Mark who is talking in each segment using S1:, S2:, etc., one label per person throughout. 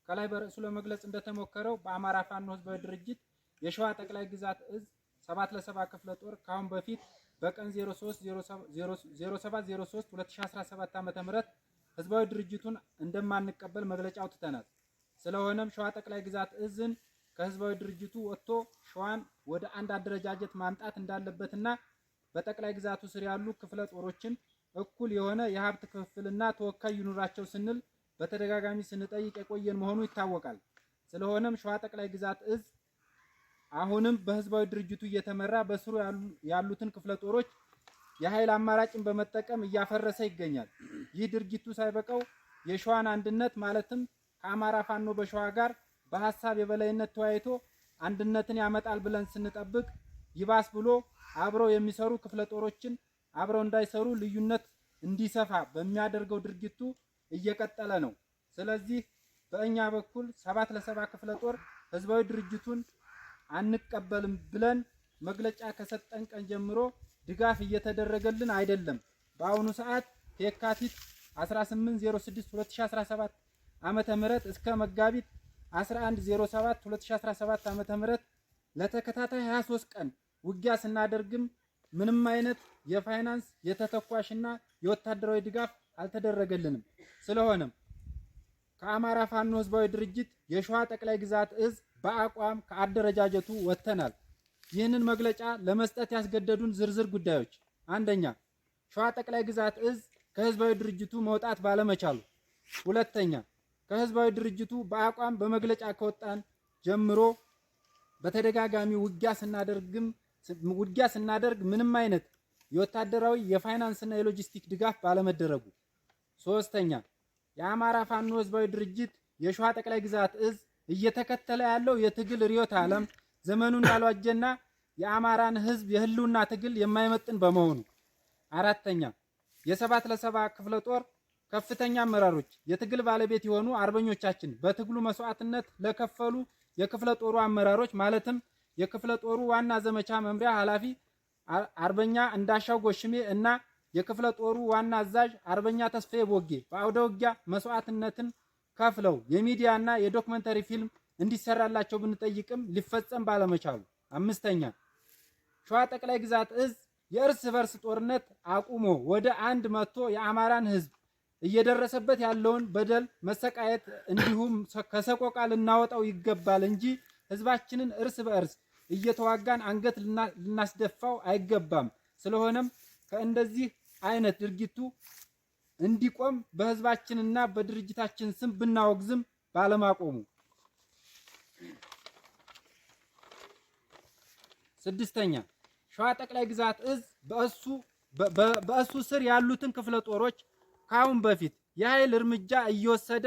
S1: ከላይ በርዕሱ ለመግለጽ እንደተሞከረው በአማራ ፋኖ ህዝባዊ ድርጅት የሸዋ ጠቅላይ ግዛት እዝ 7 ክፍለ ጦር ካሁን በፊት በቀን 07/03/2017 ዓ.ም ህዝባዊ ድርጅቱን እንደማንቀበል መግለጫ አውጥተናል። ስለሆነም ሸዋ ጠቅላይ ግዛት እዝን ከህዝባዊ ድርጅቱ ወጥቶ ሸዋን ወደ አንድ አደረጃጀት ማምጣት እንዳለበትና በጠቅላይ ግዛቱ ስር ያሉ ክፍለ ጦሮችን እኩል የሆነ የሀብት ክፍፍልና ተወካይ ይኑራቸው ስንል በተደጋጋሚ ስንጠይቅ የቆየን መሆኑ ይታወቃል። ስለሆነም ሸዋ ጠቅላይ ግዛት እዝ አሁንም በህዝባዊ ድርጅቱ እየተመራ በስሩ ያሉትን ክፍለ ጦሮች የኃይል አማራጭን በመጠቀም እያፈረሰ ይገኛል። ይህ ድርጊቱ ሳይበቃው የሸዋን አንድነት ማለትም ከአማራ ፋኖ በሸዋ ጋር በሐሳብ የበላይነት ተወያይቶ አንድነትን ያመጣል ብለን ስንጠብቅ ይባስ ብሎ አብረው የሚሰሩ ክፍለ ጦሮችን አብረው እንዳይሰሩ ልዩነት እንዲሰፋ በሚያደርገው ድርጊቱ እየቀጠለ ነው። ስለዚህ በእኛ በኩል 7 ክፍለ ጦር ህዝባዊ ድርጅቱን አንቀበልም ብለን መግለጫ ከሰጠን ቀን ጀምሮ ድጋፍ እየተደረገልን አይደለም። በአሁኑ ሰዓት የካቲት 18/06/2017 ዓመተ ምህረት እስከ መጋቢት 11/07/2017 ዓመተ ምህረት ለተከታታይ 23 ቀን ውጊያ ስናደርግም ምንም አይነት የፋይናንስ የተተኳሽና የወታደራዊ ድጋፍ አልተደረገልንም። ስለሆነም ከአማራ ፋኖ ህዝባዊ ድርጅት የሸዋ ጠቅላይ ግዛት እዝ በአቋም ከአደረጃጀቱ ወጥተናል። ይህንን መግለጫ ለመስጠት ያስገደዱን ዝርዝር ጉዳዮች፣ አንደኛ ሸዋ ጠቅላይ ግዛት እዝ ከህዝባዊ ድርጅቱ መውጣት ባለመቻሉ፣ ሁለተኛ ከህዝባዊ ድርጅቱ በአቋም በመግለጫ ከወጣን ጀምሮ በተደጋጋሚ ውጊያ ስናደርግ ምንም አይነት የወታደራዊ የፋይናንስና የሎጂስቲክ ድጋፍ ባለመደረጉ፣ ሶስተኛ የአማራ ፋኖ ህዝባዊ ድርጅት የሸዋ ጠቅላይ ግዛት እዝ እየተከተለ ያለው የትግል ርዕዮተ ዓለም ዘመኑን ያልዋጀና የአማራን ህዝብ የህልውና ትግል የማይመጥን በመሆኑ፣ አራተኛ የ7 ክፍለ ጦር ከፍተኛ አመራሮች የትግል ባለቤት የሆኑ አርበኞቻችን በትግሉ መስዋዕትነት ለከፈሉ የክፍለ ጦሩ አመራሮች ማለትም የክፍለ ጦሩ ዋና ዘመቻ መምሪያ ኃላፊ አርበኛ እንዳሻው ጎሽሜ እና የክፍለ ጦሩ ዋና አዛዥ አርበኛ ተስፋዬ ቦጌ በአውደ ውጊያ መስዋዕትነትን ከፍለው የሚዲያና የዶክመንተሪ ፊልም እንዲሰራላቸው ብንጠይቅም ሊፈጸም ባለመቻሉ፣ አምስተኛ ሸዋ ጠቅላይ ግዛት እዝ የእርስ በርስ ጦርነት አቁሞ ወደ አንድ መጥቶ የአማራን ህዝብ እየደረሰበት ያለውን በደል መሰቃየት እንዲሁም ከሰቆቃ ልናወጣው ይገባል እንጂ ህዝባችንን እርስ በእርስ እየተዋጋን አንገት ልናስደፋው አይገባም። ስለሆነም ከእንደዚህ አይነት ድርጊቱ እንዲቆም በህዝባችንና በድርጅታችን ስም ብናወግዝም ባለማቆሙ፣ ስድስተኛ ሸዋ ጠቅላይ ግዛት እዝ በእሱ ስር ያሉትን ክፍለ ጦሮች ካሁን በፊት የኃይል እርምጃ እየወሰደ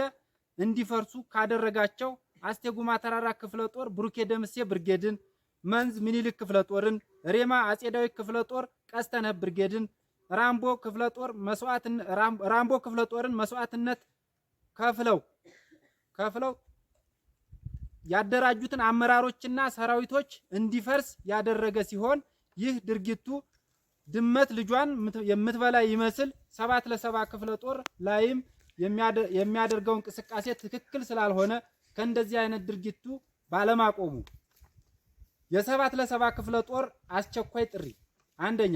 S1: እንዲፈርሱ ካደረጋቸው አስቴጉማ ተራራ ክፍለ ጦር ብሩኬ ደምሴ ብርጌድን፣ መንዝ ሚኒልክ ክፍለ ጦርን፣ ሬማ አጼ ዳዊት ክፍለ ጦር ቀስተነህ ብርጌድን፣ ራምቦ ክፍለ ጦርን መስዋዕትነት ከፍለው ያደራጁትን አመራሮችና ሰራዊቶች እንዲፈርስ ያደረገ ሲሆን ይህ ድርጊቱ ድመት ልጇን የምትበላ ይመስል 7 ክፍለ ጦር ላይም የሚያደርገው እንቅስቃሴ ትክክል ስላልሆነ ከእንደዚህ አይነት ድርጊቱ ባለማቆሙ የ7 ክፍለ ጦር አስቸኳይ ጥሪ፣ አንደኛ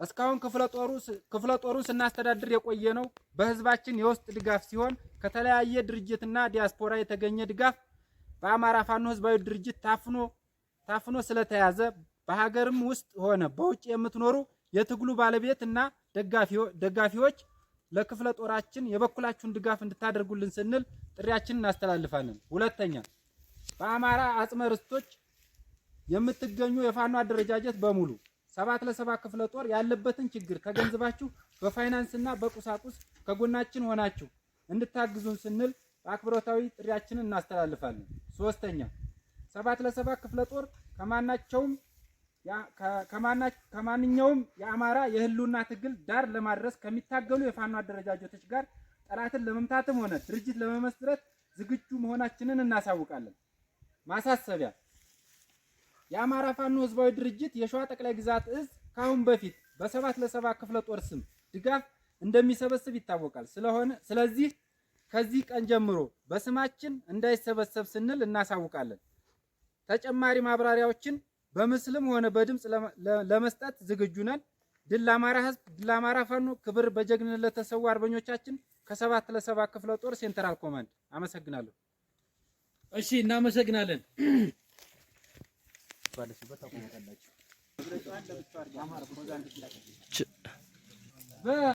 S1: እስካሁን ክፍለ ጦሩ ስናስተዳድር የቆየነው በህዝባችን የውስጥ ድጋፍ ሲሆን ከተለያየ ድርጅትና ዲያስፖራ የተገኘ ድጋፍ በአማራ ፋኖ ህዝባዊ ድርጅት ታፍኖ ስለተያዘ በሀገርም ውስጥ ሆነ በውጭ የምትኖሩ የትግሉ ባለቤት እና ደጋፊዎች ለክፍለ ጦራችን የበኩላችሁን ድጋፍ እንድታደርጉልን ስንል ጥሪያችንን እናስተላልፋለን። ሁለተኛ በአማራ አጽመ ርስቶች የምትገኙ የፋኖ አደረጃጀት በሙሉ 7 ክፍለ ጦር ያለበትን ችግር ተገንዝባችሁ በፋይናንስና በቁሳቁስ ከጎናችን ሆናችሁ እንድታግዙን ስንል በአክብሮታዊ ጥሪያችንን እናስተላልፋለን። ሶስተኛ 7 ክፍለ ጦር ከማንኛውም የአማራ የህልውና ትግል ዳር ለማድረስ ከሚታገሉ የፋኖ አደረጃጀቶች ጋር ጠላትን ለመምታትም ሆነ ድርጅት ለመመስረት ዝግጁ መሆናችንን እናሳውቃለን። ማሳሰቢያ የአማራ ፋኖ ህዝባዊ ድርጅት የሸዋ ጠቅላይ ግዛት እዝ ካሁን በፊት በ7 ክፍለ ጦር ስም ድጋፍ እንደሚሰበስብ ይታወቃል። ስለዚህ ከዚህ ቀን ጀምሮ በስማችን እንዳይሰበሰብ ስንል እናሳውቃለን። ተጨማሪ ማብራሪያዎችን በምስልም ሆነ በድምጽ ለመስጠት ዝግጁ ነን። ድል ለአማራ ህዝብ፣ ድል ለአማራ ፋኖ፣ ክብር በጀግንነት ለተሰዉ አርበኞቻችን ከ7 ለ7 ክፍለ ጦር ሴንትራል ኮማንድ። አመሰግናለሁ።
S2: እሺ እናመሰግናለን።